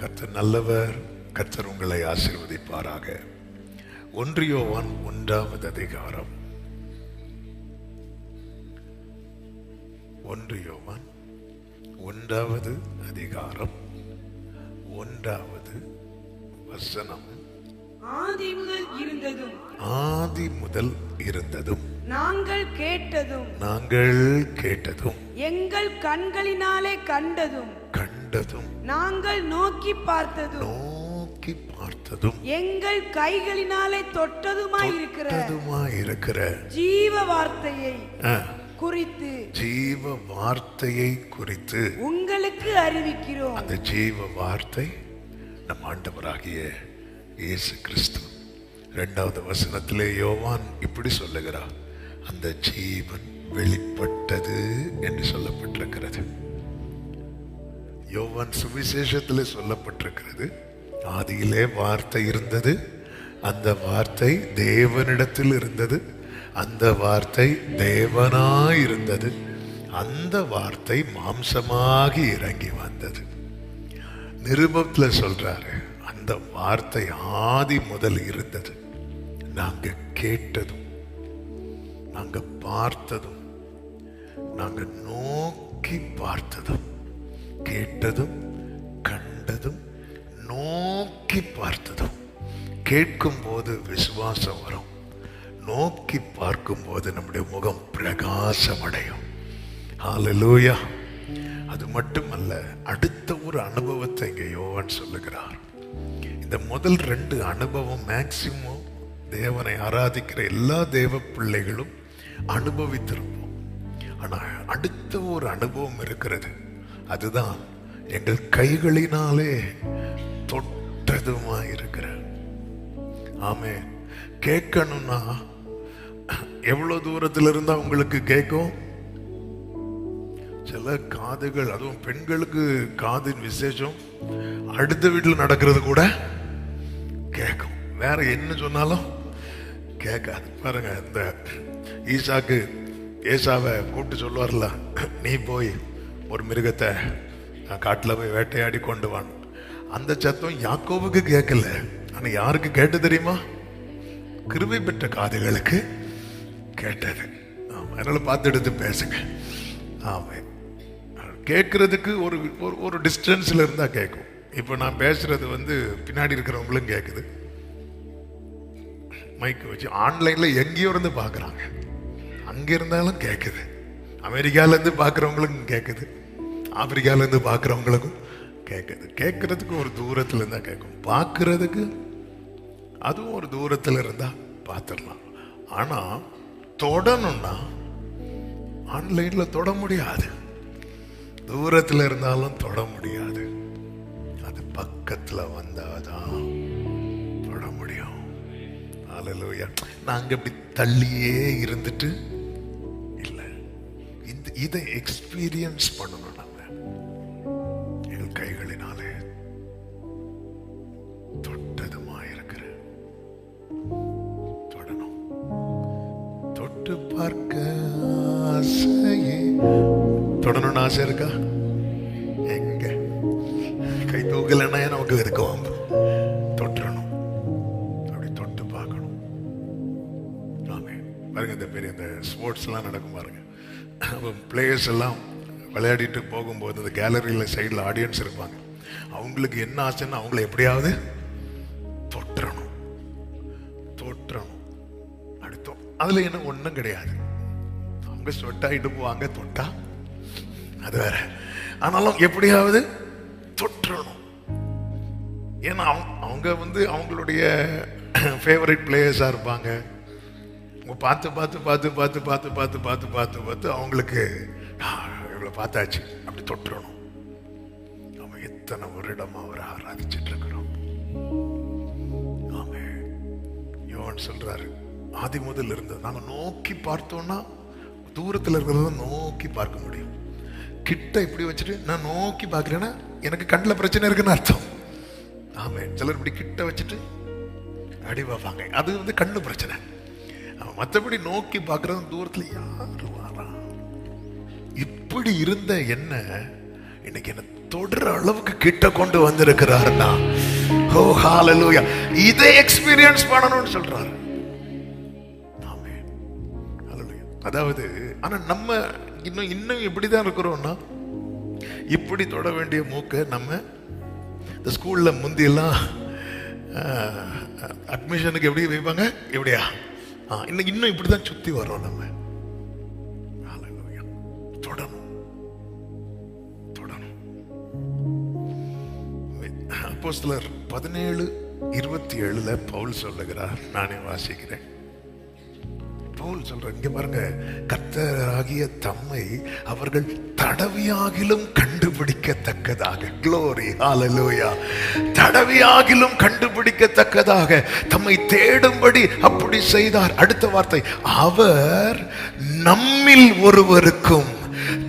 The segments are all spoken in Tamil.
கர்த்தர் நல்லவர். கர்த்தர் உங்களை ஆசீர்வதிப்பாராக. 1 யோவான் 1வது அதிகாரம். 1 யோவான் 1வது அதிகாரம் 1வது வசனம். ஆதி முதல் இருந்ததும் நாங்கள் கேட்டதும் எங்கள் கண்களினாலே கண்டதும் நாங்கள் நோக்கி பார்த்ததும் எங்கள் கைகளினாலே தொட்டதுமாய் இருக்கிற ஜீவ வார்த்தையை குறித்து உங்களுக்கு அறிவிக்கிறோம். அந்த ஜீவ வார்த்தை நம் ஆண்டவராகிய இயேசு கிறிஸ்து. 2வது வசனத்திலே யோவான் இப்படி சொல்லுகிறார், அந்த ஜீவன் வெளிப்பட்டது என்று சொல்லப்பட்டிருக்கிறது. யோவான் சுவிசேஷத்திலே சொல்லப்பட்டிருக்கிறது, ஆதியிலே வார்த்தை இருந்தது, அந்த வார்த்தை தேவனிடத்தில் இருந்தது, அந்த வார்த்தை தேவனாய் இருந்தது, அந்த வார்த்தை மாம்சமாகி இறங்கி வந்தது. நிருபத்தில் சொல்றாரு, அந்த வார்த்தை ஆதி முதல் இருந்தது. நாங்க கேட்டதும், நாங்க பார்த்ததும், நாங்க நோக்கி பார்த்ததும், கேட்டதும், கண்டதும், நோக்கி பார்த்ததும். கேட்கும் போது விசுவாசம் வரும், நோக்கி பார்க்கும் போது நம்முடைய முகம் பிரகாசம் அடையும். ஹல்லேலூயா. அது மட்டுமல்ல, அடுத்த ஒரு அனுபவத்தை இங்கே யோவான் சொல்லுகிறார். இந்த முதல் 2 அனுபவம் மேக்சிமம் தேவனை ஆராதிக்கிற எல்லா தேவ பிள்ளைகளும் அனுபவித்திருப்போம். ஆனால் அடுத்த ஒரு அனுபவம் இருக்கிறது, அதுதான் எங்கள் கைகளினாலே தொட்டதுமா இருக்கிற. ஆமே. கேட்கணும்னா எவ்வளவு தூரத்தில் இருந்தா உங்களுக்கு கேட்கும்? சில காதுகள், அதுவும் பெண்களுக்கு காதின் விசேஷம், அடுத்த வீட்டில் நடக்கிறது கூட கேட்கும். வேற என்ன சொன்னாலும் கேட்காது. பாருங்க, இந்த ஈசாக்கு ஏசாவை கூப்பிட்டு சொல்லுவார்ல, நீ போய் ஒரு மிருகத்தை காட்டில் போய் வேட்டையாடி கொண்டு வான். அந்த சத்தம் யாக்கோவுக்கு கேட்கல, ஆனால் யாருக்கு கேட்டு தெரியுமா? கிருபை பெற்ற காதுகளுக்கு கேட்டது. அதனால பார்த்து எடுத்து பேசுங்க. ஆமா, கேட்கறதுக்கு ஒரு டிஸ்டன்ஸ்ல இருந்தா கேட்கும். இப்போ நான் பேசுறது பின்னாடி இருக்கிறவங்களும் கேட்குது. மைக் வச்சு ஆன்லைன்ல எங்கேயோ இருந்து பார்க்குறாங்க, அங்கே இருந்தாலும் கேட்குது. அமெரிக்காலேருந்து பார்க்குறவங்களுக்கும் கேட்குது, ஆப்பிரிக்காலேருந்து பார்க்குறவங்களுக்கும் கேட்குது. கேட்கறதுக்கு ஒரு தூரத்தில் இருந்தால் கேட்கும், பார்க்கறதுக்கு அதுவும் ஒரு தூரத்தில் இருந்தால் பார்த்துடலாம். ஆனால் தொடணும்னா ஆன்லைனில் தொட முடியாது, தூரத்தில் இருந்தாலும் தொட முடியாது. அது பக்கத்தில் வந்தாதான் தொட முடியும். ஹல்லேலூயா. நாங்கள் இப்படி தள்ளியே இருந்துட்டு இல்லை, இதை எக்ஸ்பீரியன்ஸ் பண்ணணும். நாங்கள் எங்கள் கைகளினாலே தொட்டதுமாயிருக்கிற தொடணும். தொட்டு பார்க்க ஆசையே. தொடணும்னு ஆசை இருக்கா? எங்க கை தூக்கலன்னா நமக்கு இருக்கும். தொட்டுறணும், அப்படி தொட்டு பார்க்கணும். ஆமே. பாருங்க, இந்த பெரிய இந்த ஸ்போர்ட்ஸ்லாம் நடக்கும் பாருங்க. அப்போ பிளேயர்ஸ் எல்லாம் விளையாடிட்டு போகும்போது அந்த கேலரியில் சைடில் ஆடியன்ஸ் இருப்பாங்க. அவங்களுக்கு என்ன ஆசைன்னா அவங்கள எப்படியாவது தொட்டுறணும். அடுத்தோம் அதில் என்ன ஒன்றும் கிடையாது. அவங்க ஸ்வெட்டாயிட்டு போவாங்க, தொட்டா அது வேற. ஆனாலும் எப்படியாவது தொட்டுறணும். ஏன்னா அவங்க அவங்களுடைய ஃபேவரட் பிளேயர்ஸாக இருப்பாங்க. பார்த்து அவங்களுக்கு இவ்வளோ பார்த்தாச்சு, அப்படி தொட்டுறணும். அவன் எத்தனை வருடமா அவரை ஆராதிச்சுட்டு இருக்கிறோம். ஆமே. யோவான் சொல்றாரு, ஆதி முதல் இருந்தது. நாங்கள் நோக்கி பார்த்தோம்னா தூரத்தில் இருக்கிறத நோக்கி பார்க்க முடியும். கிட்ட இப்படி வச்சுட்டு நான் நோக்கி பார்க்குறேன்னா எனக்கு கண்ணில் பிரச்சனை இருக்குன்னு அர்த்தம். ஆமே. சிலர் இப்படி கிட்ட வச்சுட்டு அடி பார்ப்பாங்க, அது கண்ணு பிரச்சனை. மற்றபடி நோக்கி பார்க்கறது தூரத்தில் யாரு வாரா. இப்படி இருந்த என்ன இன்னைக்கு என்ன தொடுற அளவுக்கு கிட்ட கொண்டு வந்திருக்கிறாருன்னா, ஓ ஹalleluya, இதை எக்ஸ்பீரியன்ஸ் பண்ணணும்னு சொல்றாரு. ஆமென், ஹalleluya. அதாவது ஆனா நம்ம இன்னும் இப்படிதான் இருக்கிறோம்னா, இப்படி தொட வேண்டிய மூக்க நம்ம இந்த ஸ்கூல்ல முந்தியெல்லாம் அட்மிஷனுக்கு எப்படி வைப்பாங்க, எப்படியா இன்னும் இப்படிதான் சுத்தி வரோம் நம்ம. ஹalleluya. தொடணும். அப்போஸ்தலர் 17:27 பவுல் சொல்லுகிறார், நானே வாசிக்கிறேன். பவுல் சொல்ற, இங்க பாருங்க, கர்த்தராகிய தம்மை அவர்கள் தடவியாகிலும் கண்டுபிடிக்கத்தக்கதாக, க்ளோரி, ஹalleluya, தடவியாகிலும் கண்டுபிடிக்கத்தக்கதாக தம்மை தேடும்படி அப்படி செய்தார். அடுத்த வார்த்தை, அவர் நம்மில் ஒருவருக்கும்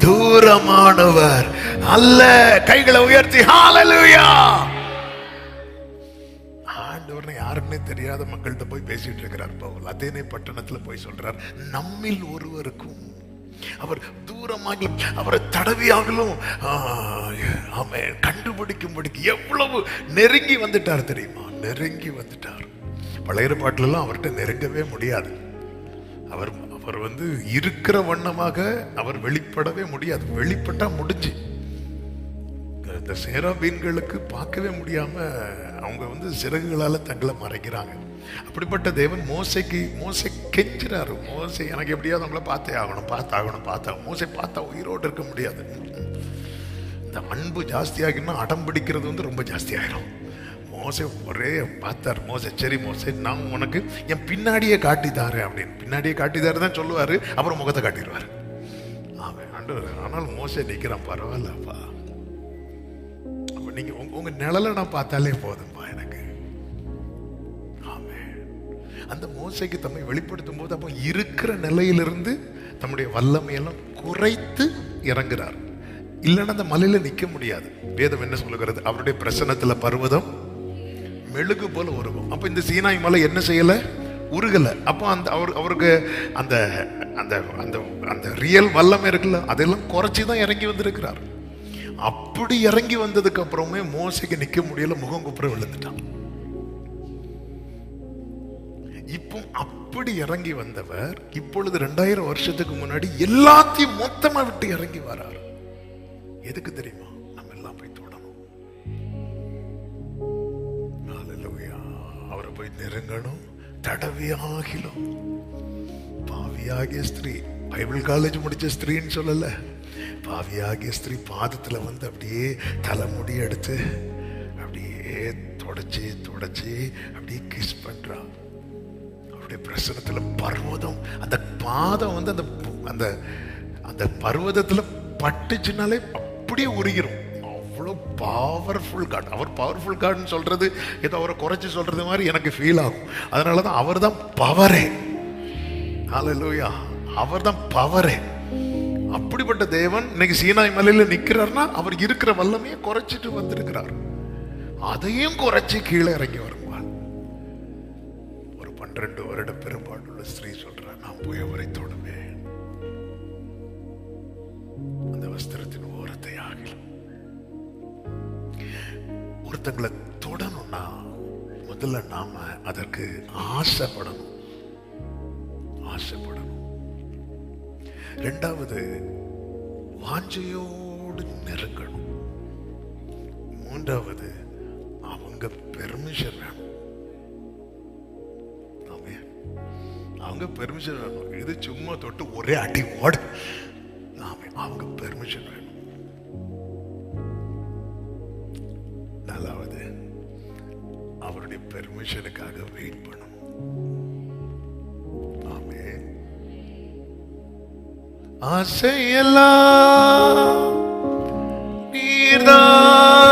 தூரமானவர் அல்ல. கைகளை உயர்த்தி ஹalleluya. ஆண்டவர்னு யாருன்னே தெரியாத மக்கள்கிட்ட போய் பேசிட்டு இருக்கிறார் பவுல். அதேனே பட்டணத்துல போய் சொல்றார், நம்மில் ஒருவருக்கும், அவர் தூரமாகிலும் அவரை தடவியாகலும் கண்டுபிடிக்கும்படிக்கு எவ்வளவு நெருங்கி வந்துட்டார் தெரியுமா? நெருங்கி வந்துட்டார். பழைய ஏற்பாட்டுல எல்லாம் அவர்கிட்ட நெருங்கவே முடியாது. அவர் இருக்கிற வண்ணமாக அவர் வெளிப்படவே முடியாது. வெளிப்பட்டா முடிஞ்சு, இந்த சேராபீன்களுக்கு பார்க்கவே முடியாம அவங்க சிறகுகளால தங்களை மறைக்கிறாங்க. அப்படிப்பட்ட தேவன் மோசை கெஞ்சுறாரு, மோசை எனக்கு எப்படியாவது அவங்கள பார்த்தாகணும். மோசை பார்த்தா உயிரோடு இருக்க முடியாது. இந்த அன்பு ஜாஸ்தியாகினா அடம் பிடிக்கிறது ரொம்ப ஜாஸ்தியாகிடும். மோசை ஒரே பார்த்தார். மோசை, சரி மோசை, நான் உனக்கு என் பின்னாடியே காட்டித்தாரு அப்படின்னு. பின்னாடியே காட்டித்தாரு தான் சொல்லுவாரு, அப்புறம் முகத்தை காட்டிடுவாரு. ஆனால் மோசை நிற்கிறான், பரவாயில்லப்பா, அப்ப நீங்க உங்க நிழலை நான் பார்த்தாலே போதும்பா எனக்கு. ஆமென். அந்த மோசைக்கு தம்மை வெளிப்படுத்தும் போது அப்போ இருக்கிற நிலையிலிருந்து தம்முடைய வல்லமையெல்லாம் குறைத்து இறங்குறார். இல்லைன்னா அந்த மலையில நிற்க முடியாது. வேதம் என்ன சொல்லுகிறது? அவருடைய பிரசன்னத்துல பர்வதம் மெழுகு போல உருகும். அப்ப இந்த சீனாய் மலை என்ன செய்யல? உருகல. அப்போ அவருக்கு அந்த அந்த அந்த அந்த ரியல் வல்லமை இருக்குல்ல, அதெல்லாம் குறைச்சிதான் இறங்கி வந்திருக்கிறார். அப்படி இறங்கி வந்ததுக்கு அப்புறமே மோசைக்கு நிக்க முடியல, முகம் குப்புற விழுந்துட்டான். இப்போ அப்படி இறங்கி வந்தவர் இப்பொழுது 2000 வருஷத்துக்கு முன்னாடி எல்லாத்தையும் மொத்தமா விட்டு இறங்கி வரார். எதுக்கு தெரியுமா? நம்ம எல்லாம் போய் தொடணும். ஹalleluya. அவரை போய் நெருங்கணும். தடவியாகிலும் பாவியாகிய ஸ்திரீ, பைபிள் காலேஜ் முடிச்ச ஸ்திரீன்னு சொல்லல, பாவியாகிய ஸ்திரீ பாதத்துல அப்படியே தலைமுடி எடுத்து அப்படியே தொடச்சி அப்படியே கிஸ் பண்றா. அவருடைய பிரசனத்துல பர்வதம், அந்த பாதம் அந்த அந்த அந்த பர்வதத்துல பட்டுச்சுனாலே அப்படியே உருகிரும். அவ்வளோ பவர்ஃபுல் காட். அவர் பவர்ஃபுல் காட்னு சொல்றது ஏதோ அவரை குறைச்சி சொல்றது மாதிரி எனக்கு ஃபீல் ஆகும். அதனாலதான் அவர் தான் பவரே. ஹalleluya. அவர் தான் பவரே. அப்படிப்பட்ட தேவன் இன்னைக்கு சீனாய் மலையில நிக்கிறார்னா அவர் இருக்கிற வல்லமையை குறைச்சிட்டு வந்திருக்கிறார். அதையும் குறைச்சி கீழே இறங்கி வருவார். ஒரு 12 வருட பெரும்பாடுள்ள ஸ்திரீ சொல்றார், நான் போய் அவரை தொடுவேன், அந்த வஸ்திரத்தின் ஓரத்தை ஆகிலும். ஒருத்தங்களை தொடணும்னா முதல்ல நாம அதற்கு ஆசைப்படணும். இரண்டாவது வாஞ்சையோடு நெருங்கணும். மூன்றாவது அவங்க பெர்மிஷன் வேணும். அவங்க பெர்மிஷன் வேணும். இது சும்மா தொட்டு ஒரே அடி ஓடு, அவங்க பெர்மிஷன் வேணும். நாலாவது அவருடைய பெர்மிஷனுக்காக வெயிட் பண்ணணும். ஆமென். ஆசையெல்லாம் நீர்தானையா.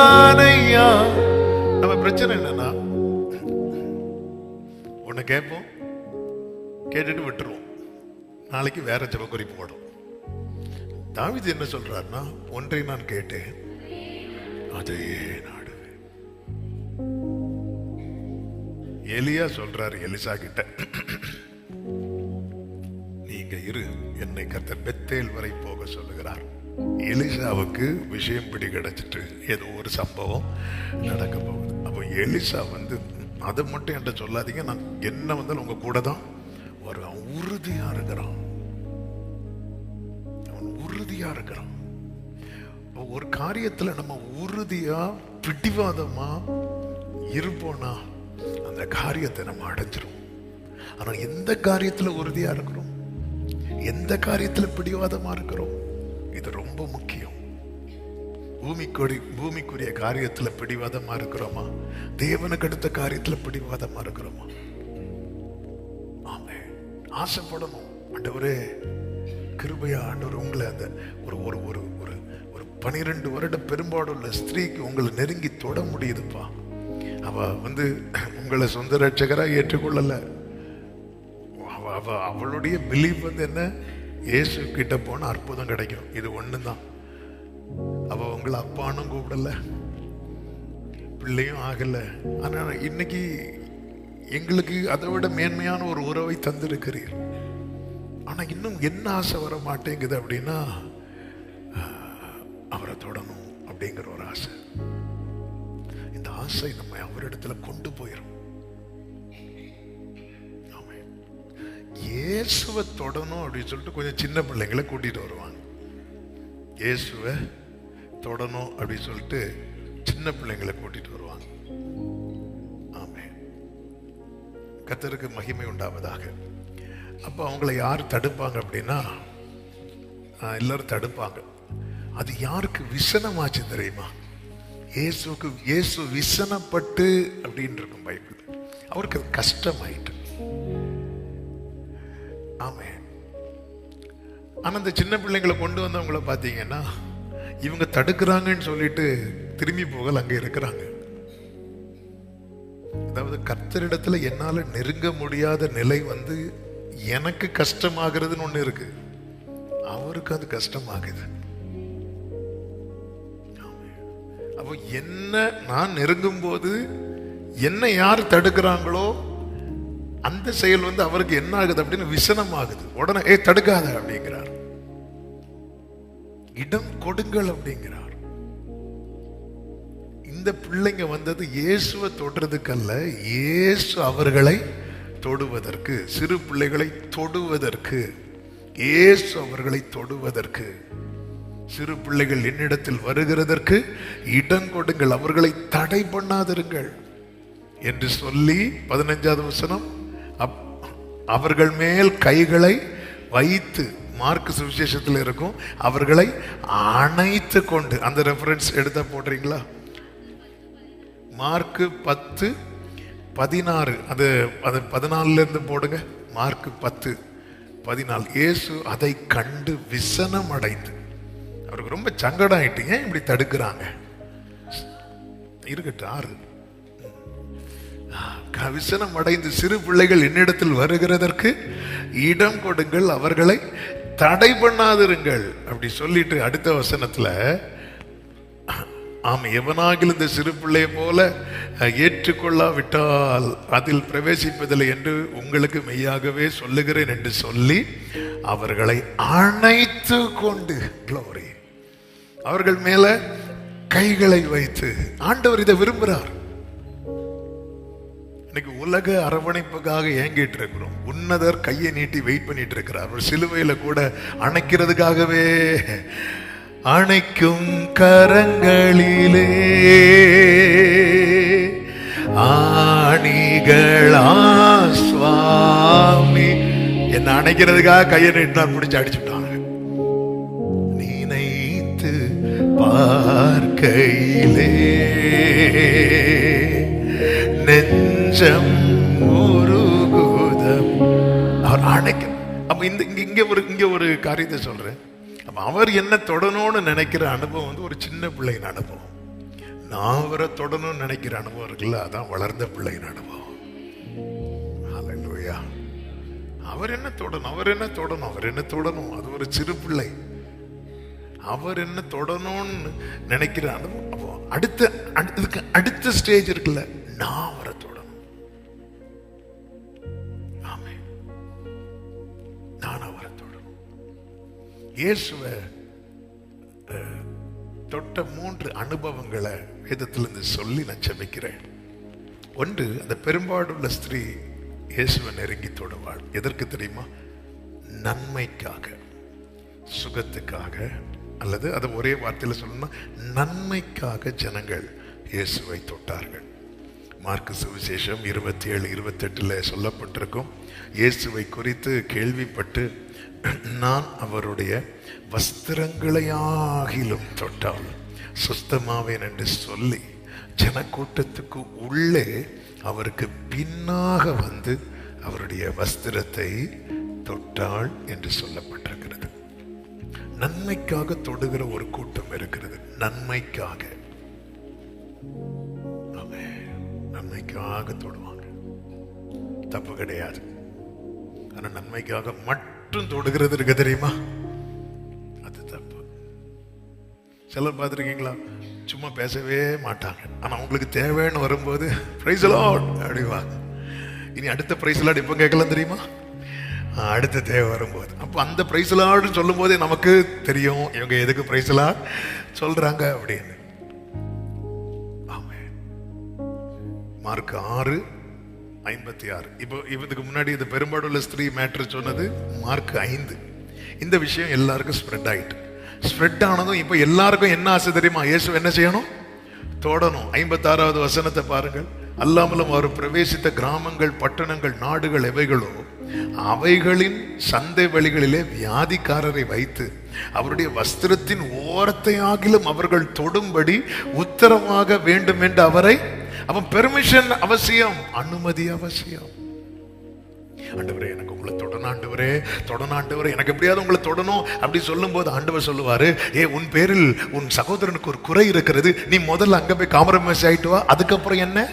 நம்ம பிரச்சனை என்னன்னா, ஒண்ணு கேட்போம், கேட்டுட்டு விட்டுருவோம், நாளைக்கு வேற ஜெப குறிப்பு போடும். தாவீது என்ன சொல்றாருன்னா, ஒன்றை நான் கேட்டேன், அதையே நாடுவேன். எலியா சொல்றாரு எலிசா கிட்ட, நீங்க இரு, என்னை கர்த்தர் பெத்தேல் வரை போக சொல்லுகிறார். எலிசாவுக்கு விஷயம் பிடி கிடைச்சிட்டு ஏதோ ஒரு சம்பவம் நடக்க போகுது. அப்போ எலிசா வந்து அதை மட்டும் என்கிட்ட சொல்லாதீங்க, நான் என்ன வந்தாலும் உங்க கூட தான் வருவான். உறுதியா இருக்கிறான், அவன் உறுதியா இருக்கிறான். ஒரு காரியத்துல நம்ம உறுதியா பிடிவாதமா இருப்போம்னா அந்த காரியத்தை நம்ம அடைஞ்சிரும். ஆனா எந்த காரியத்துல உறுதியா இருக்கிறோம், எந்த காரியத்துல பிடிவாதமா இருக்கிறோம், இது ரொம்ப முக்கியம். பூமிக்குரிய காரியத்துல பிடிவாதமா இருக்கிறோமா, தேவனுக்கு அடுத்த காரியத்துல பிடிவாதமா இருக்கிறோமா? ஆமே, ஆசைப்படணும். ஆண்டவரே கிருபையா, ஆண்டவர் உங்களை அந்த ஒரு ஒரு ஒரு ஒரு ஒரு 12 வருட பெரும்பாடுள்ள ஸ்திரீக்கு உங்களை நெருங்கி தொட முடியுதுப்பா. அவ வந்து உங்களை சொந்த ரட்சகரா ஏற்றுக்கொள்ளல. அவளுடைய பிலீஃப் வந்து என்ன, இயேசு கிட்ட போன அற்புதம் கிடைக்கும், இது ஒண்ணுதான். அவ உங்களை அப்பானும் கூப்பிடல, பிள்ளையும் ஆகல. ஆனா இன்னைக்கு எங்களுக்கு அதை விட மேன்மையான ஒரு உறவை தந்திருக்கிறீர். ஆனா இன்னும் என்ன ஆசை வர மாட்டேங்குது அப்படின்னா, அவரை தொடணும் அப்படிங்கிற ஒரு ஆசை. இந்த ஆசை நம்ம அவரிடத்துல கொண்டு போயிடும். இயேசுவை தொடணும் அப்படின்னு சொல்லிட்டு கொஞ்சம் சின்ன பிள்ளைங்களை கூட்டிட்டு வருவாங்க. இயேசுவை தொடணும் அப்படின்னு சொல்லிட்டு சின்ன பிள்ளைங்களை கூட்டிட்டு வருவாங்க. ஆமென், கர்த்தருக்கு மகிமை உண்டாவதாக. அப்போ அவங்கள யார் தடுப்பாங்க அப்படின்னா, எல்லாரும் தடுப்பாங்க. அது யாருக்கு விசனமாச்சு தெரியுமா? இயேசுக்கு. இயேசு விசனப்பட்டு அப்படின்னு இருக்கும் பைபிள். அவருக்கு அது கஷ்டமாயிட்டு. ஆமே. ஆனா இந்த சின்ன பிள்ளைங்களை கொண்டு வந்தவங்களை பார்த்தீங்கன்னா, இவங்க தடுக்கிறாங்கன்னு சொல்லிட்டு திரும்பி போகல, அங்க இருக்கிறாங்க. அதாவது கர்த்தரிடத்துல என்னால நெருங்க முடியாத நிலை வந்து எனக்கு கஷ்டமாகிறதுன்னு ஒண்ணு இருக்கு, அவருக்கு அது கஷ்டமாகுது. அப்போ என்ன நான் நெருங்கும் போது என்ன யார் தடுக்கிறாங்களோ அந்த செயல் வந்து அவருக்கு என்ன ஆகுது அப்படின்னு விசனம் ஆகுது. உடனே தடுக்காத அப்படிங்கிறார், இடம் கொடுங்கள் அப்படிங்கிறார். இந்த பிள்ளைங்க வந்தது இயேசுவை தொடுறதுக்கல்ல, இயேசு அவர்களை தொடுவதற்கு, சிறு பிள்ளைகளை தொடுவதற்கு, இயேசு அவர்களை தொடுவதற்கு. சிறு பிள்ளைகள் என்னிடத்தில் வருகிறதற்கு இடம் கொடுங்கள், அவர்களை தடை பண்ணாதிருங்கள் என்று சொல்லி 15வது வசனம், அவர்கள் மேல் கைகளை வைத்து, மார்க் சுவிசேஷத்தில் இருக்கும், அவர்களை அணைத்து கொண்டு. அந்த ரெஃபரன்ஸ் எடுத்தா போடுறீங்களா? மார்க் 10:16, அது 14 இருந்து போடுங்க. மார்க் 10:14. இயேசு அதை கண்டு விசனம் அடைந்து, அவருக்கு ரொம்ப சங்கடம் ஆயிட்டு, ஏன் இப்படி தடுக்கிறாங்க, இருக்கட்டும் 6. விசனம் அடைந்து, சிறு பிள்ளைகள் என்னிடத்தில் வருகிறதற்கு இடம் கொடுங்கள், அவர்களை தடை பண்ணாதிருங்கள் அப்படி சொல்லிட்டு அடுத்த வசனத்துல, ஆம், எவனாகிலும் இந்த சிறு பிள்ளையை போல ஏற்றுக்கொள்ளாவிட்டால் அதில் பிரவேசிப்பதில்லை என்று உங்களுக்கு மெய்யாகவே சொல்லுகிறேன் என்று சொல்லி அவர்களை அணைத்து கொண்டு, க்ளோரி, அவர்கள் மேல கைகளை வைத்து. ஆண்டவர் இதை விரும்புகிறார். இன்னைக்கு உலக அரவணைப்புக்காக ஏங்கிட்டு இருக்கிறோம். உன்னதர் கையை நீட்டி வெயிட் பண்ணிட்டு இருக்கிறார். ஒரு சிலுவையில கூட அணைக்கிறதுக்காகவே, அணைக்கும் கரங்களிலே ஆணிகளா சுவாமி, என்ன அணைக்கிறதுக்காக கையை நீட்டினார், பிடிச்சு அடிச்சுட்டாங்க. நினைத்து பார்க்கையிலே நெஞ்சம் உருகுதம், அவர் அணைக்க. அப்ப இங்க ஒரு காரியத்தை சொல்றேன். அப்ப அவர் என்ன தொடணும்னு நினைக்கிற அனுபவம் வந்து ஒரு சின்ன பிள்ளையின் அனுபவம். நான் அவரை தொடணும்னு நினைக்கிற அனுபவம் இருக்குல்ல, அதான் வளர்ந்த பிள்ளையின் அனுபவம். ஹல்லேலூயா. அவர் என்ன தொடணும், அவர் என்ன தொடணும், அவர் என்ன தொடணும், அது ஒரு சிறு பிள்ளை. அவர் என்ன தொடணும்னு நினைக்கிற அனுபவம். அப்போ அடுத்த ஸ்டேஜ் இருக்குல்ல, நான் அவரை தொடணும். ஆமே, நான் அவரை தொடணும். இயேசுவை தொட்ட 3 அனுபவங்களை வேதத்திலிருந்து சொல்லி நான் ஜெபிக்கிறேன். ஒன்று, அந்த பெரும்பாடுள்ள ஸ்திரீ இயேசுவை நெருங்கி தொடுவாள். எதற்கு தெரியுமா? நன்மைக்காக, சுகத்துக்காக, அல்லது அதை ஒரே வார்த்தையில் சொல்லணும்னா நன்மைக்காக ஜனங்கள் இயேசுவை தொட்டார்கள். மார்க்கு சுவிசேஷம் 27-28 சொல்லப்பட்டிருக்கும். இயேசுவை குறித்து கேள்விப்பட்டு நான் அவருடைய வஸ்திரங்களையாகிலும் தொட்டால் சுஸ்தமாவேன் என்று சொல்லி ஜனக்கூட்டத்துக்கு உள்ளே அவருக்கு பின்னாக வந்து அவருடைய வஸ்திரத்தை தொட்டாள் என்று சொல்லப்பட்டிருக்கிறது. நன்மைக்காக தொடுகிற ஒரு கூட்டம் இருக்கிறது. நன்மைக்காக, நன்மைக்காக தொடுவாங்க, தப்பு கிடையாது. ஆனா நன்மைக்காக மட்டும் தொடுகிறது இருக்கு தெரியுமா, அது தப்பு. சிலர் பார்த்துருக்கீங்களா, சும்மா பேசவே மாட்டாங்க, ஆனா அவங்களுக்கு தேவைன்னு வரும்போது பிரைஸ் தி லார்ட் அப்படிவாங்க. இனி அடுத்த பிரைஸ் லார்ட் எப்போ கேட்கலாம் தெரியுமா? அடுத்த தேவை வரும்போது. அப்போ அந்த பிரைஸ் லார்ட்னு சொல்லும் போதே நமக்கு தெரியும் இவங்க எதுக்கு பிரைஸ் லார்ட் சொல்றாங்க அப்படின்னு. மார்க் 6:56. இப்போ இதுக்கு முன்னாடி இந்த பெரும்பாடுள்ள ஸ்திரீ மேட்டர் சொன்னது மார்க் 5. இந்த விஷயம் எல்லாருக்கும் ஸ்ப்ரெட் ஆயிட்டு, ஸ்ப்ரெட் ஆனதும் இப்போ எல்லாருக்கும் என்ன ஆசை தெரியுமா? இயேசு என்ன செய்யணும்? தொடணும். 56வது வசனத்தை பாருங்கள். அல்லாமலும் அவர் பிரவேசித்த கிராமங்கள், பட்டணங்கள், நாடுகள் எவைகளோ அவைகளின் சந்தை வழிகளிலே வியாதிக்காரரை வைத்து அவருடைய வஸ்திரத்தின் ஓரத்தை ஆகிலும் அவர்கள் தொடும்படி உத்தரவாக வேண்டும் என்று அவரை, அவன் பெர்மிஷன் அவசியம், அனுமதி அவசியம். ஆண்டவரே எனக்கு உங்களை தொடணும், ஆண்டவரே தொடணும், ஆண்டவரே எனக்கு எப்படியாவது உங்களை தொடணும் அப்படி சொல்லும் போது ஆண்டவர் சொல்லுவாரு, உன் பேரில் உன் சகோதரனுக்கு ஒரு குறை இருக்கிறது, நீ முதல்ல அங்க போய் காம்ப்ரமைஸ் ஆயிட்டு வா, அதுக்கப்புறம் என்ன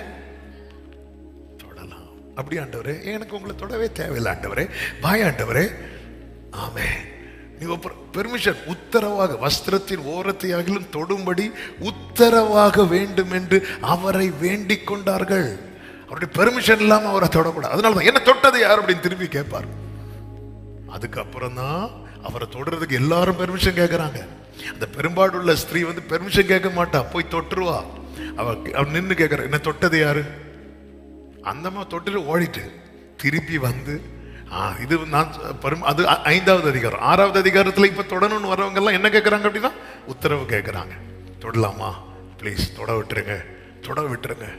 தொடலாம். அப்படி ஆண்டவரே எனக்கு உங்களை தொடவே தேவையில்லை, ஆண்டவரே பாய், ஆண்டவரே ஆமே. நீ பெர்மிஷன், உத்தரவாக வஸ்திரத்தின் ஓரத்தையாகிலும் தொடும்படி உத்தரவாக வேண்டும் என்று அவரை வேண்டிக் கொண்டார்கள். அவருடைய பெர்மிஷன் இல்லாம அவரை தொடக்கூடாது. அதனாலதான் என்ன தொட்டது யார் அப்படின்னு திருப்பி கேட்பார். அதுக்கப்புறம் தான் அவரை தொடறதுக்கு எல்லாரும் பெர்மிஷன் கேட்கறாங்க. அந்த பெரும்பாடுள்ள ஸ்திரீ வந்து பெர்மிஷன் கேட்க மாட்டா, போய் தொட்டுருவா. அவ நின்று கேட்கற, என்ன தொட்டது யாரு? அந்தமா தொட்டுட்டு ஓடிட்டு திருப்பி வந்து இது நான் அது 5வது அதிகாரம். 6வது அதிகாரத்துல இப்ப தொடணும்னு வரவங்க எல்லாம் என்ன கேட்கறாங்க அப்படின்னா உத்தரவு கேட்கறாங்க. தொடலாமா பிளீஸ், தொட விட்டுருங்க, தொட விட்டுருங்க.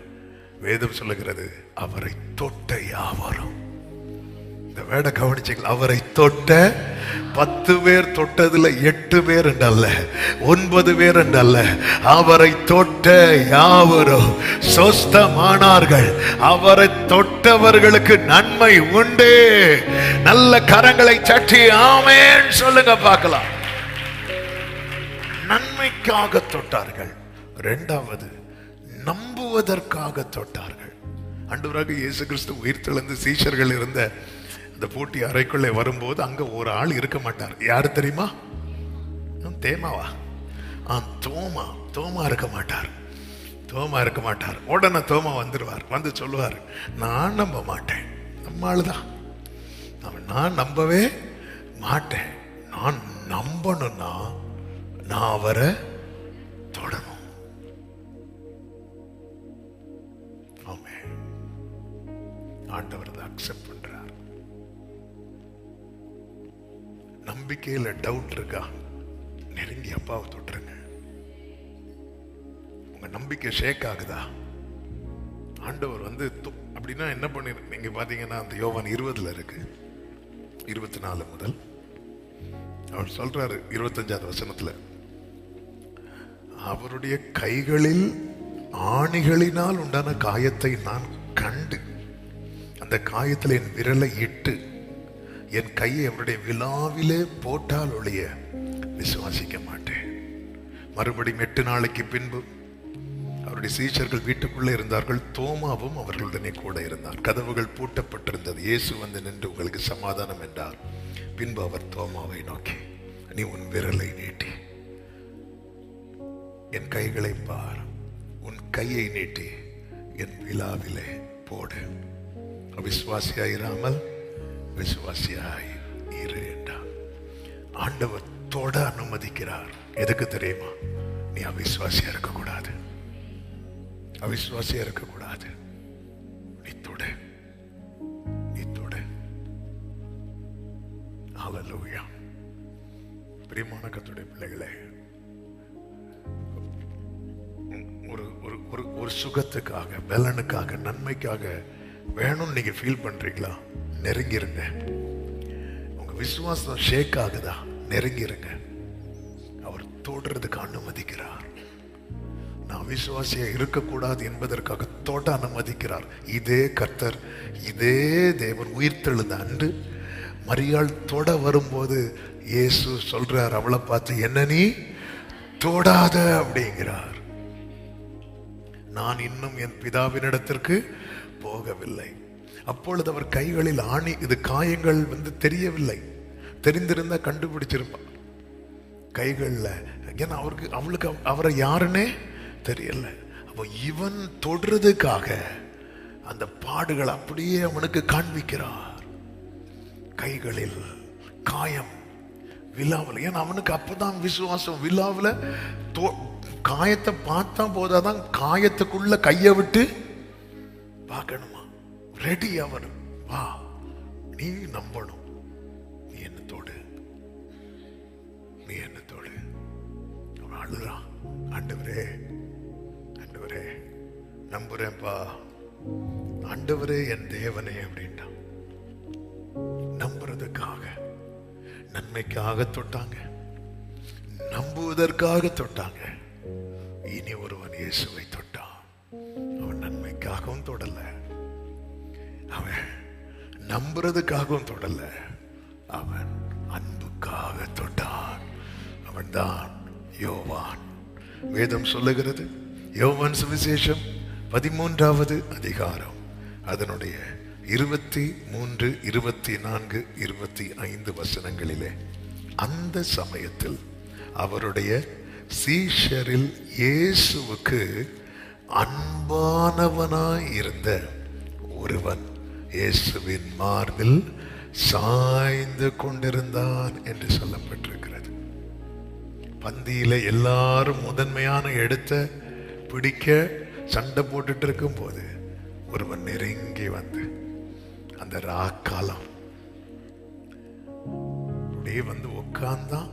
வேதம் சொல்லுகிறது, அவரை தொட்ட யாவரும், இந்த வேட கவனிச்சீங்களா? அவரை தொட்ட 10 பேர் தொட்டதுல 8 பேர் என்றல்ல, 9 பேர் என்றல்ல, அவரை தொட்ட யாவரும் சொஸ்தமானார்கள். அவரை தொட்டவர்களுக்கு நன்மை உண்டு. நல்ல கரங்களை தட்டி ஆமென் சொல்லுங்க பார்க்கலாம். நன்மைக்காக தொட்டார்கள். 2வது, நம்புவதற்காக தொட்டார்கள். ஆண்டவராக இயேசு கிறிஸ்து உயிர்த்தெழுந்து சீஷர்கள் இருந்த அந்த போட்டி அறைக்குள்ளே வரும்போது அங்க ஒரு ஆள் இருக்க மாட்டார். யாரு தெரியுமா? தேமாவா? தோமா. தோமா இருக்க மாட்டார். தோமா இருக்க மாட்டார். உடனே தோமா வந்துடுவார். வந்து சொல்லுவார், நான் நம்ப மாட்டேன். நம்ம ஆளுதான், நான் நம்பவே மாட்டேன். நான் நம்பணும்னா நான் அவரை தொடணும். ஆண்டவர் அதை அக்செப்ட் பண்றார். நம்பிக்கையில டவுட் இருக்கா? நெருங்கி அப்பாவை தொட்டுருங்க. உங்க நம்பிக்கை ஷேக் ஆகுதா? ஆண்டவர் வந்து அப்படின்னா என்ன பண்ணி நீங்க பாத்தீங்கன்னா அந்த யோவான் 20 இருக்கு, 24 முதல் அவர் சொல்றாரு 25வது வசனத்துல, அவருடைய கைகளில் ஆணிகளினால் உண்டான காயத்தை நான் கண்டு அந்த காயத்தில் என் விரலை இட்டு என் கையை அவருடைய விலாவிலே போட்டால் ஒழிய விசுவாசிக்க மாட்டேன். மறுபடியும் 8 நாளைக்கு பின்பு அவருடைய சீஷர்கள் வீட்டுக்குள்ளே இருந்தார்கள். தோமாவும் அவர்களுடனே கூட இருந்தார். கதவுகள் பூட்டப்பட்டிருந்தது. இயேசு வந்து நின்று உங்களுக்கு சமாதானம் என்றார். பின்பு அவர் தோமாவை நோக்கி, நீ உன் விரலை நீட்டி என் கைகளை பார், உன் கையை நீட்டி என் விலாவிலே போடு, அவிசுவாசியாயிராமல் விசுவாசியாய் இரு என்றார். ஆண்டவர் தொட அனுமதிக்கிறார். எதுக்கு தெரியுமா? நீ அவிசுவாசியா இருக்கக்கூடாது, அவிசுவாசியா இருக்கக்கூடாது. நீ தொடு, நீ தொடு. ஹல்லேலூயா. பிரியமான கர்த்தருடைய பிள்ளைகளே, ஒரு சுகத்துக்காக, பலனுக்காக, நன்மைக்காக வேணும்னு நீங்க ஃபீல் பண்றீங்களா? நெருங்கிருங்க. உங்க விசுவாசம் ஷேக் ஆகுதா? நெருங்கிருங்க. அவர் தொடுறதுக்கு அனுமதிக்கிறார். நான் விசுவாசியா இருக்கக்கூடாது என்பதற்காக தொட அனுமதிக்கிறார். இதே கர்த்தர், இதே தேவன் உயிர்த்தெழுந்த அன்று மரியாள் தொட வரும்போது இயேசு சொல்றார், அவளை பார்த்து, என்ன நீ தொடாத அப்படிங்கிறார். நான் இன்னும் என் பிதாவினிடத்திற்கு போகவில்லை. அப்பொழுது அவர் கைகளில் ஆணி, இது காயங்கள் தெரியவில்லை. தெரிந்திருந்தா கண்டுபிடிச்சிருப்பார் கைகள்ல. ஏன்னா அவளுக்கு அவரை யாருன்னே தெரியல. அப்போ இவன் தொடுறதுக்காக அந்த பாடுகள் அப்படியே அவனுக்கு காண்பிக்கிறார். கைகளில் காயம், விழாவில். ஏன்னா அவனுக்கு அப்பதான் விசுவாசம். விழாவில் காயத்தை பார்த்தா போதாதான், காயத்துக்குள்ள கையை விட்டு பார்க்கணுமா? ரெடி அவர். வா, நீ நம்பணும். நீ என்ன தோடு, நீ என்ன தோடு. அவன் அழுறான், ஆண்டவரே, ஆண்டவரே நம்புறேன்ப்பா, ஆண்டவரே என் தேவனே அப்படின்ட்டான். நம்புறதுக்காக, நன்மைக்காக தொட்டாங்க, நம்புவதற்காக தொட்டாங்க. இனி ஒருவன் இயேசுவை தொட்டான். அவன் நன்மைக்காகவும் தொடல, அவன் நம்புறதுக்காகவும் தொடல, அவன் அன்புக்காக தொட்டான். அவன் தான் யோவான். வேதம் சொல்லுகிறது, யோவான் சுவிசேஷம் 13வது அதிகாரம் அதனுடைய 23, 24, 25 வசனங்களிலே, அந்த சமயத்தில் அவருடைய சீஷரில் இயேசுவுக்கு அன்பானவனாய் இருந்த ஒருவன் இயேசுவின் மார்பில் சாய்ந்து கொண்டிருந்தான் என்று சொல்லப்பட்டிருக்கிறது. பந்தியில எல்லாரும் முதன்மையான இடத்தை பிடிக்க சண்டை போட்டுட்டு இருக்கும் போது ஒருவன் நெருங்கி வந்து அந்த ராக்காலம் அப்படியே உட்கார்ந்தான்,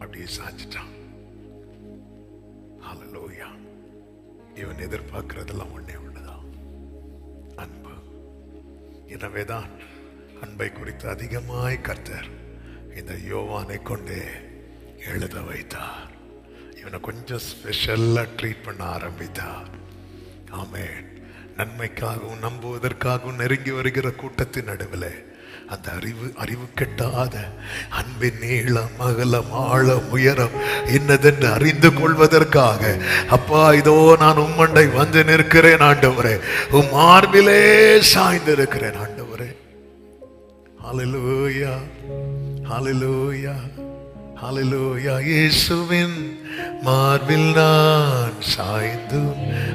அப்படியே சாஞ்சிட்டான். ஹல்லேலூயா. இவன் எதிர்பார்க்கிறதெல்லாம் ஒண்ணே ஒண்ணுதான், அன்பு. எனவேதான் அன்பை குறித்து அதிகமாய் கர்த்தர் இந்த யோவானை கொண்டே எழுத வைத்தார். இவனை கொஞ்சம் ஸ்பெஷலா ட்ரீட் பண்ண ஆரம்பித்தார். ஆமென். நன்மைக்காகவும் நம்புவதற்காகவும் நெருங்கி வருகிற கூட்டத்தின் நடுவில் அந்த அறிவு கெட்டாத அன்பின் நீளம், அகலம், ஆழம், உயரம் என்னதென்று அறிந்து கொள்வதற்காக, அப்பா இதோ நான் உம்மண்டை வந்து நிற்கிறேன் ஆண்டவரே, உம் மார்பிலே சாய்ந்து இருக்கிறேன் ஆண்டவரே. ஹல்லேலூயா, ஹல்லேலூயா, ஹல்லேலூயா. இயேசுவின் மார்பில் நான் சாய்ந்து,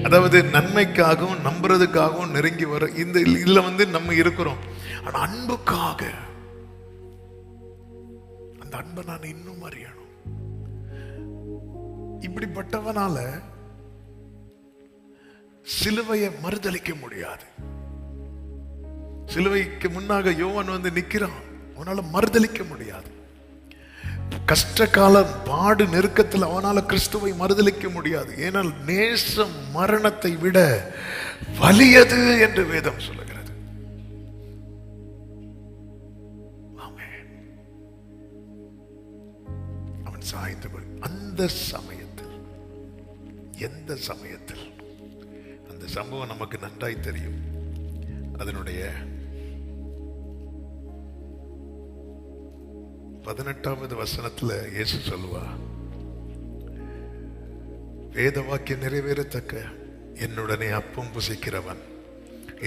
அதாவது நன்மைக்காகவும் நம்புறதுக்காகவும் நெருங்கி வர இந்த இதுல நம்ம இருக்கிறோம். ஆனா அன்புக்காக, அந்த அன்பை நான் இன்னும் அறியணும். இப்படிப்பட்டவனால சிலுவையை மறுதலிக்க முடியாது. சிலுவைக்கு முன்னாக யோவான் நிக்கிறான், அவனால மறுதலிக்க முடியாது. கஷ்ட காலம், பாடு, நெருக்கத்தில் அவனால கிறிஸ்துவை மறுதலிக்க முடியாது. ஏனால் நேசம் மரணத்தை விட வலியது என்று வேதம் சொல்லுகிறது. அவன் சாய்ந்து அந்த சமயத்தில், எந்த சமயத்தில், அந்த சம்பவம் நமக்கு நன்றாய் தெரியும். அதனுடைய 18வது வசனத்துல இயேசு சொல்லுவா, வேத வாக்கியம் நிறைவேறத்தக்க என்னுடனே அப்பம் புசிக்கிறவன்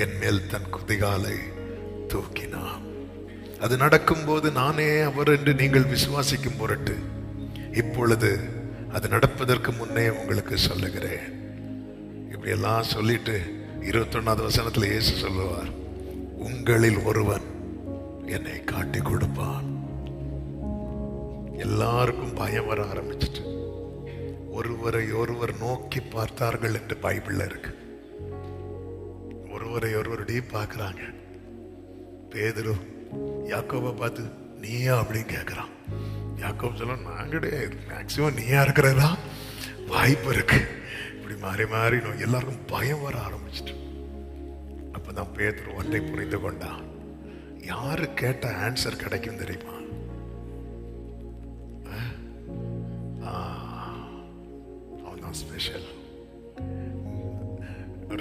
என் மேல் தன் குதிகாலை தூக்கினான். அது நடக்கும் போது நானே அவர் என்று நீங்கள் விசுவாசிக்கும் பொருட்டு இப்பொழுது அது நடப்பதற்கு முன்னே உங்களுக்கு சொல்லுகிறேன். இப்படி எல்லாம் சொல்லிட்டு 21வது வசனத்துல இயேசு சொல்லுவார், உங்களில் ஒருவன் என்னை காட்டி கொடுப்பான். எல்லாருக்கும் பயம் வர ஆரம்பிச்சிட்டு, ஒருவரை ஒருவர் நோக்கி பார்த்தார்கள் என்று பைபிள்ல இருக்கு. ஒருவரை ஒருவருடைய பார்க்கிறாங்க. பேதுரு யாக்கோபை பார்த்து நீயா அப்படின்னு கேட்கிறான். யாக்கோபு சொல்ல நான் கிடையாது, மேக்சிமம் நீயா இருக்கிறதா வாய்ப்பு இருக்கு. இப்படி மாறி மாறி எல்லாருக்கும் பயம் வர ஆரம்பிச்சிட்டு. அப்பதான் பேதுரு ஒன்றை புரிந்து கொண்டான். யாரு கேட்ட ஆன்சர் கிடைக்கும் தெரியுமா? அவன்தான் ஸ்பெஷல்.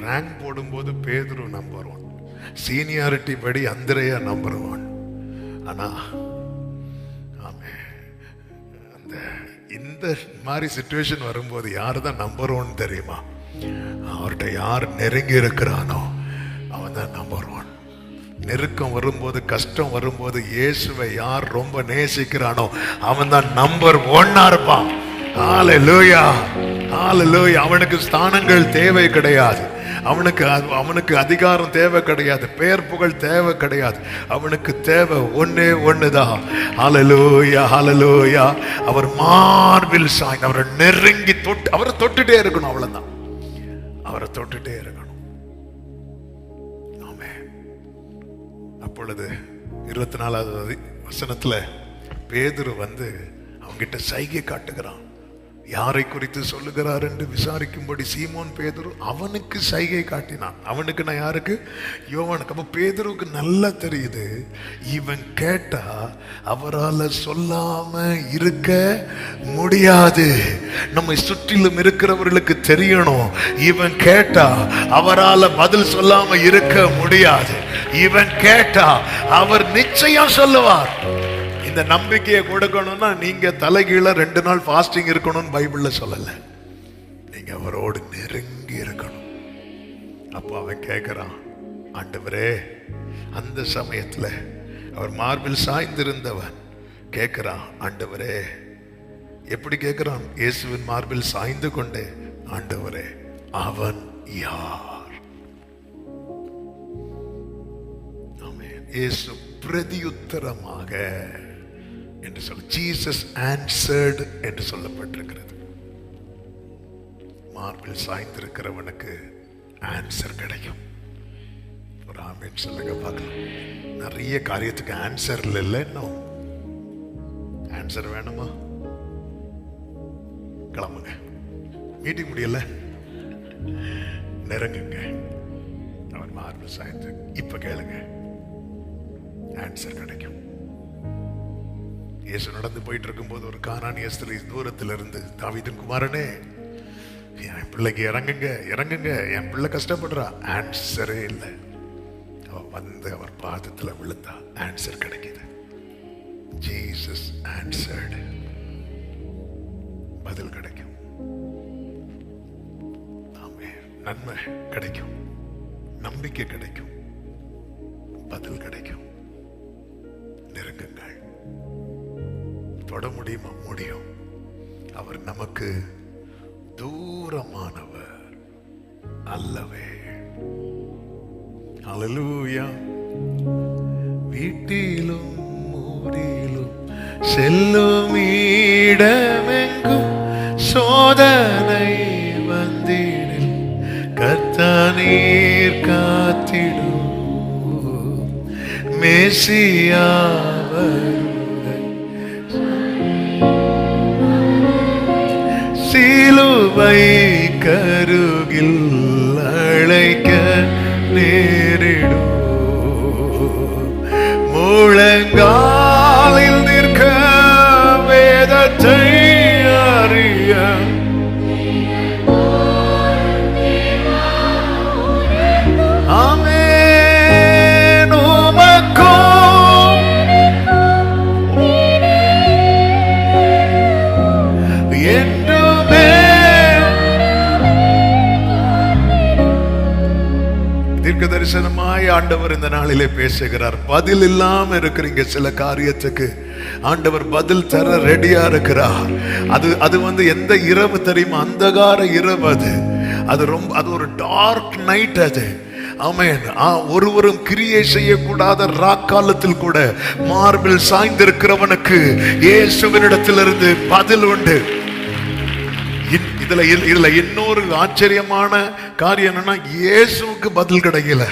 ரேங்க் போடும்போது பேதுரு நம்பர் 1, சீனியாரிட்டி படி அந்திரேயா நம்பர் 1. ஆனா அந்த இந்த மாதிரி சிச்சுவேஷன் வரும்போது யாரு தான் நம்பர் 1 தெரியுமா? அவர்கிட்ட யார் நெருங்கி இருக்கிறானோ அவன் தான் நம்பர் 1. நெருக்கம் வரும்போது, கஷ்டம் வரும்போது இயேசுவை யார் ரொம்ப நேசிக்கிறானோ அவன் தான் நம்பர் 1 இருப்பான். ஹல்லேலூயா, ஹல்லேலூயா. அவனுக்கு ஸ்தானங்கள் தேவை கிடையாது, அவனுக்கு அதிகாரம் தேவை கிடையாது, பெயர் புகழ் தேவை கிடையாது. அவனுக்கு தேவை ஒன்னே ஒண்ணுதான். ஹல்லேலூயா, ஹல்லேலூயா. அவர் மார்பில் சாய்ந்து அவரை நெருங்கி அவரை தொட்டுட்டே இருக்கணும். அவ்வளவுதான், அவரை தொட்டுட்டே இருக்கணும். அப்பொழுது 24வது வசனத்துல பேதுரு வந்து அவங்கிட்ட சைகை காட்டுகிறான். யாரை குறித்து சொல்லுகிறார் என்று விசாரிக்கும்படி சீமோன் பேதுரு அவனுக்கு சைகை காட்டினான். அவனுக்கு நான் யாருக்கு? யோவானுக்கு. அப்ப பேதுருக்கு நல்லா தெரியுது, இவன் கேட்டா அவரால் சொல்லாம இருக்க முடியாது. நம்மை சுற்றிலும் இருக்கிறவர்களுக்கு தெரியணும், இவன் கேட்டா அவரால் பதில் சொல்லாம இருக்க முடியாது. இவன் கேட்டா அவர் நிச்சயம் சொல்லுவார். இந்த நம்பிக்கையை கொடுக்கணும்னா நீங்க தலைகீழ 2 நாள் ஃபாஸ்டிங் இருக்கணும்னு பைபிள்ல சொல்லல. நீங்க அவரோடு நெருங்கி இருக்கணும். அப்போ அவன் கேட்கிறான், ஆண்டவரே. அந்த சமயத்துல அவர் மார்பில் சாய்ந்திருந்தவன் கேட்கிறான், ஆண்டவரே. எப்படி கேட்கிறான்? இயேசுவின் மார்பில் சாய்ந்து கொண்டே, ஆண்டவரே அவன் யார்? இயேசு பிரதியுத்தரமாக என்று சொல்ல, ஜீசஸ் ஆன்சர்ட் என்று சொல்லப்பட்டிருக்கிறது. மார்பில் சாய்ந்திருக்கிறவனுக்கு ஆன்சர் கிடைக்கும். ஒரு ஆமென் சொல்லுங்க பார்க்கலாம். நிறைய காரியத்துக்கு ஆன்சர் இல்லை. இன்னும் ஆன்சர் வேணுமா? கிளம்புங்க, மீட்டிங் முடியல, நெருங்குங்க. அவன் மார்பில் சாய்ந்து இப்ப கேளுங்க, ஆன்சர் கிடைக்கும். இயேசு நடந்து போயிட்டு இருக்கும்போது ஒரு கானானிய ஸ்திரீ தூரத்தில் இருந்து, தாவீதின் குமாரனே, என் பிள்ளைக்கு இறங்குங்க, இறங்குங்க, என் பிள்ளை கஷ்டப்படுறா. ஆன்சரே இல்லை. அவ வந்து அவர் பாதத்தில் விழுந்தா, ஆன்சர் கிடைக்குது. Jesus answered. பதில் கிடைக்கும். நன்மை கிடைக்கும், நம்பிக்கை கிடைக்கும், பதில் கிடைக்கும். நெருங்குங்கள். தொட முடியுமா? முடியும். அவர் நமக்கு தூரமானவர் அல்லவே. ஹல்லேலூயா. வீட்டிலும் ஊரிலும் செல்லும் இடமெங்கும் சோதனை வந்திடில் கர்த்தர் காத்திடும். மேசியா சிலுவை கருகில் அழைக்க நேரிடும். முழங்காலில் நிற்க வேதத்தை அறிய தரிசனமாய் ஆண்டவர் இந்த நாளிலே பேசுகிறார். பதில் இல்லாம இருக்கிறீங்க சில காரியத்துக்கு, ஆண்டவர் பதில் தர ரெடியா இருக்கிறார். அது வந்து எந்த இரவு தெரியுமா? அந்தகார இரவு. அது ஒரு டார்க் நைட். அது ஆமென். ஒருவரும் கிரியை செய்யக்கூடாத ராக்காலத்தில் கூட மார்பில் சாய்ந்திருக்கிறவனுக்கு இயேசுவினிடத்திலிருந்து பதில் உண்டு. இதுல இன்னொரு ஆச்சரியமான காரியம் என்னன்னா, இயேசுவுக்கு பதில் கிடைக்கல.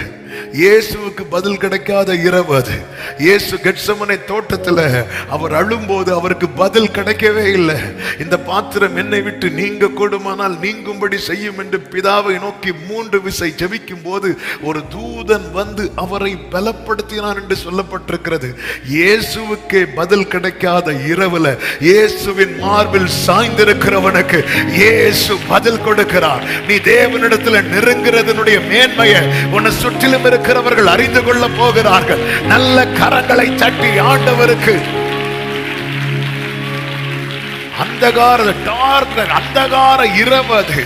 இயேசுவுக்கு பதில் கிடைக்காத இரவு அது. இயேசு கெத்செமனே தோட்டத்துல அவர் அழும்போது அவருக்கு பதில் கிடைக்கவே இல்லை. இந்த பாத்திரம் என்னை விட்டு நீங்க கூடுமானால் நீங்கும்படி செய்யும் என்று பிதாவை நோக்கி 3 விசை ஜெபிக்கும் போது ஒரு தூதன் வந்து அவரை பலப்படுத்தினார் என்று சொல்லப்பட்டிருக்கிறது. இயேசுவுக்கே பதில் கிடைக்காத இரவுல இயேசுவின் மார்பில் சாய்ந்திருக்கிறவனுக்கு இயேசு பதில் கொடுக்கிறார். நீ தேவனிடத்துல நெருங்குறதனுடைய மேன்மையை உன்னை சுற்றிலும் இருக்கிறவர்கள் அறிந்து கொள்ள போகிறார்கள். நல்ல கரங்களை தட்டி ஆண்டவருக்கு அந்தகார இரவு அது.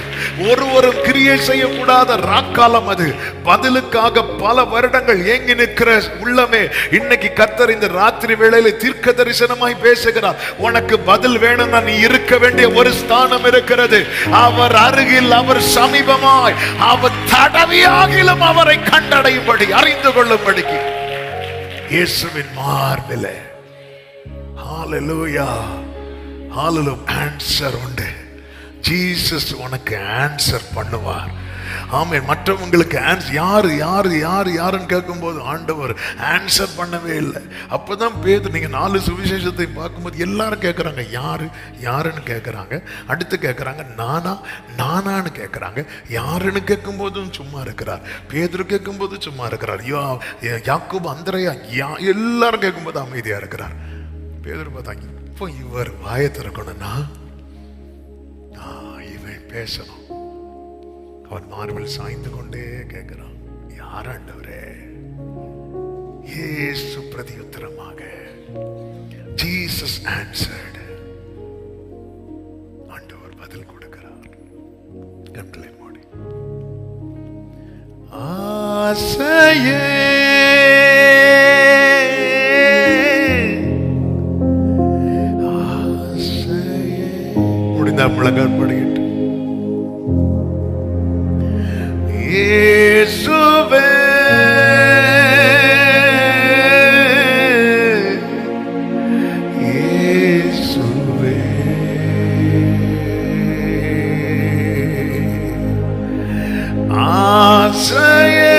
ஒருவரும் கிரியை செய்யக்கூடாத ராக்காலம் அது. பதிலுக்காக பல வருடங்கள் ஏங்கி நிற்கிற உள்ளமே, இன்னைக்கு கர்த்தர் இந்த ராத்திரி வேளையில தீர்க்க தரிசனமாய் பேசுகிறார். உனக்கு பதில் வேணும்னா நீ இருக்க வேண்டிய ஒரு ஸ்தானம் இருக்கிறது. அவர் அருகில், அவர் சமீபமாய், அவர் தடவியாகிலும் அவரை கண்டடையும்படி அறிந்து கொள்ளும்படிக்கு இயேசுவின் மார்பிலே. ஹல்லேலூயா, ஹல்லேலூயா. ஆன்சர் உண்டு. ஜீசஸ் உனக்கு ஆன்சர் பண்ணுவார். ஆமென். மற்றவங்களுக்கு யாருன்னு கேட்கும்போது ஆண்டவர் ஆன்சர் பண்ணவே இல்லை. அப்பதான் பேதுரு, நீங்க 4 சுவிசேஷத்தை பார்க்கும்போது எல்லாரும் கேட்கறாங்க, யாருன்னு கேட்கறாங்க. அடுத்து கேட்கறாங்க, நானான்னு கேட்கறாங்க. யாருன்னு கேட்கும் போதும் சும்மா இருக்கிறார். பேதுரு கேட்கும் போது சும்மா இருக்கிறார். யாக்கோபு, அந்திரேயா, எல்லாரும் கேட்கும்போது அமைதியா இருக்கிறார். பேதுரு பார்த்தாங்க, இப்போ இவர் வாயை திறக்கணும்னா இவன் பேசணும். அவன் மார்பில் சாய்ந்து கொண்டே கேட்கிறான், யார் ஆண்டவரே? இயேசு பிரதியுத்தரமாக, ஜீசஸ் ஆன்சர்ட். ஆண்டவர் பதில் கொடுக்கிறார். கண்களை மூடி, ஆசையே முழங்கால் படிக்கிட்டு, இயேசுவே இயேசுவே ஆசையே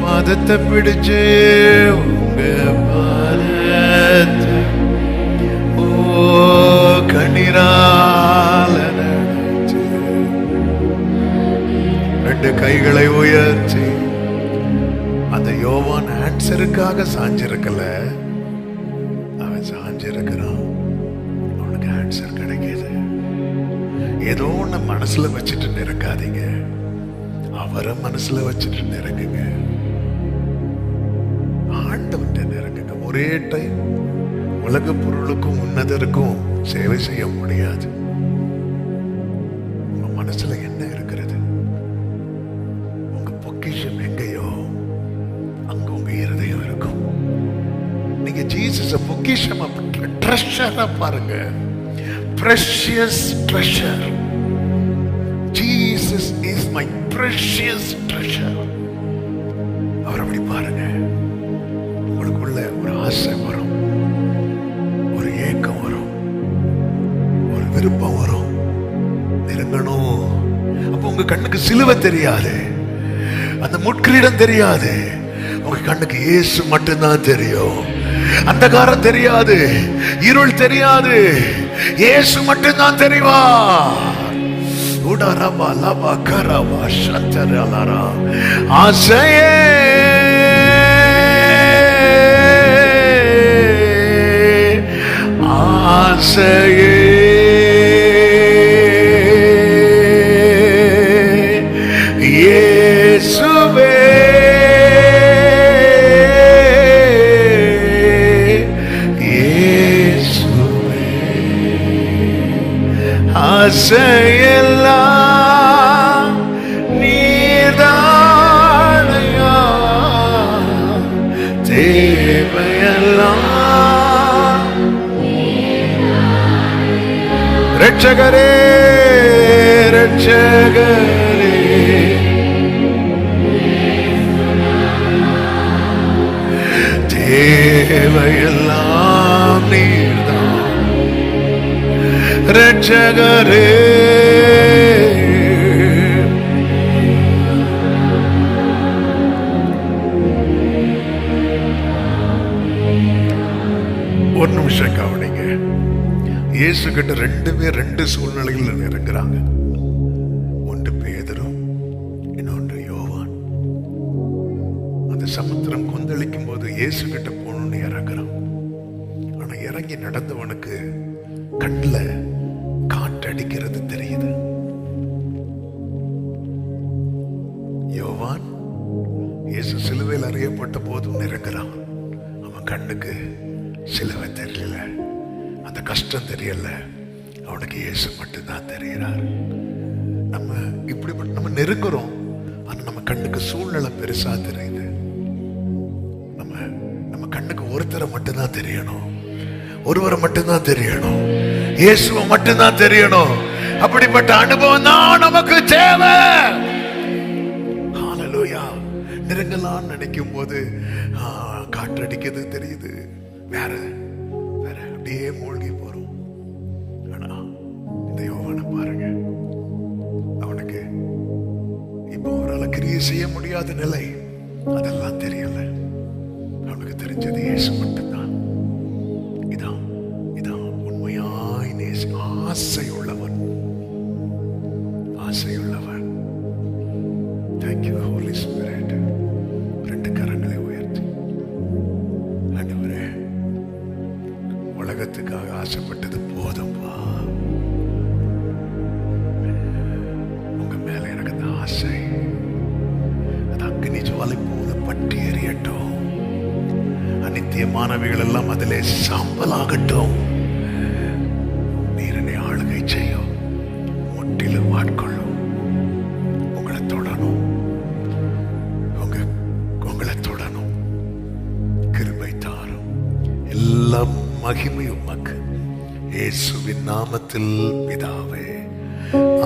பாதத்தை பிடிச்சு உங்க பாதத்தை கண்ணீரால நனைச்சு 2 கைகளை உயர்த்தி, அந்த யோவான் ஆன்சருக்காக சாஞ்சிருக்கல, அவன் சாஞ்சிருக்கிறான். அவனுக்கு ஆன்சர் கிடைக்கிது. ஏதோ ஒண்ணு மனசுல வச்சுட்டு நெருங்காதீங்க, அவரை மனசுல வச்சுட்டு நெருங்குங்க. ஆண்டவன்கிட்ட நெருங்குங்க. ஒரே டைம் உலக பொருளுக்கும் உன்னதருக்கும் சேவை செய்ய முடியாது. உங்க மனசுல என்ன இருக்கிறது? உங்க பொக்கிஷம் எங்கேயோ அங்க உங்க இருதயம் இருக்கும். நீங்க ஜீசஸ பொக்கிஷமா, ட்ரெஷரா பாருங்க. precious treasure. Jesus is my precious treasure. அவர் அப்படி பாருங்க. உங்களுக்குள்ள ஒரு ஆசை வரும், ஒரு ஏக்கம் வரும், ஒரு விருப்பம் வரும், நெருங்கணும். அப்ப உங்க கண்ணுக்கு சிலுவை தெரியாது, அந்த முட்கிரீடம் தெரியாது. உங்க கண்ணுக்கு இயேசு மட்டும்தான் தெரியும். அந்தகாரம் தெரியாது, இருள் தெரியாது, இயேசு மட்டும்தான் தெரிவா. உடரபா லபா கரபா சந்தரலரா ஆசையே ஆசையே இயேசுவே ஆசையெல்லாம் நீர்தானையா, தேவையெல்லாம் ரட்சகரே ரட்சகரே, தேவையெல்லாம் நீர்தான் ரட்சகரே. ஒரு நிமிஷம் கவனிங்க. இயேசு கிட்ட ரெண்டு சூழ்நிலைகள் இறங்குறாங்க. ஒன்று பேதுரும், இன்னொன்று யோவான். அந்த சமுத்திரம் கொந்தளிக்கும் போது இயேசு கிட்ட போகணும்னு இறங்குறான். ஆனா இறங்கி நடந்தவனுக்கு கண்ணுல காற்றடிக்கிறது தெரியுது. யோவான் இயேசு சிலுவையில் அறியப்பட்ட போதும் இறங்குறான். அவன் கண்ணுக்கு சிலுவை தெரியல, அந்த கஷ்டம் தெரியல, அவனுக்கு இயேசு மட்டும்தான் தெரிகிறார். நம்ம இப்படிப்பட்ட நம்ம நெருங்குறோம், ஆனா நம்ம கண்ணுக்கு சூழ்நிலை பெருசா தெரியுது. நம்ம கண்ணுக்கு ஒருத்தரை மட்டும்தான் தெரியணும், ஒருவரை மட்டும்தான் தெரியணும், இயேசுவை மட்டும்தான் தெரியணும். அப்படிப்பட்ட அனுபவம் தான் நமக்கு தேவை. ஹல்லேலூயா. நெருங்கலான்னு நினைக்கும் போது காற்றடிக்கிறது தெரியுது, வேற வேற அப்படியே மூழ்கி போறோம். ஆனா இந்த யோவானை பாருங்க, அவனுக்கு இப்போ அவரால் கிரியை செய்ய முடியாத நிலை, அதெல்லாம் தெரியல. அவனுக்கு தெரிஞ்சது இயேசு மட்டும்தான். இதான் இதான் உண்மையாய் ஆசையுள்ளவன், ஆசையுள்ளவன். Thank you holy spirit. ரெண்டு கரங்களை உயர்த்தி, ஆண்டவரே உலகத்துக்காக ஆசைப்பட்டது போதும்பா, உங்க மேல எனக்கு அந்த ஆசை அது அக்னி ஜுவாலை போல பற்றி எறியட்டும். அநித்தியமானவைகள் எல்லாம் அதிலே சாம்பலாகட்டும். நீர் என்னை ஆளுகை செய்யும், முற்றிலும் ஆட்கொள்ளும். உங்களை தொடணும், உங்களை தொடணும். கிருபை தாரும். எல்லாம் மகிமை உமக்கு, இயேசுவின் நாமத்தில் பிதாவே,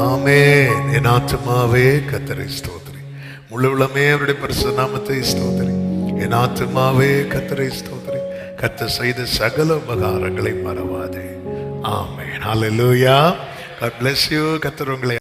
ஆமென். என் ஆத்துமாவே கர்த்தரை ஸ்தோத்திரி, முழு உள்ளமே அவருடைய பரிசுத்த நாமத்தை ஸ்தோத்திரி. என் ஆத்துமாவே கர்த்தரை ஸ்தோத்திரி, கர்த்தர் செய்த சகல உபகாரங்களை மறவாதே. ஆமென். ஹல்லேலூயா. God bless you. கர்த்தர் உங்களை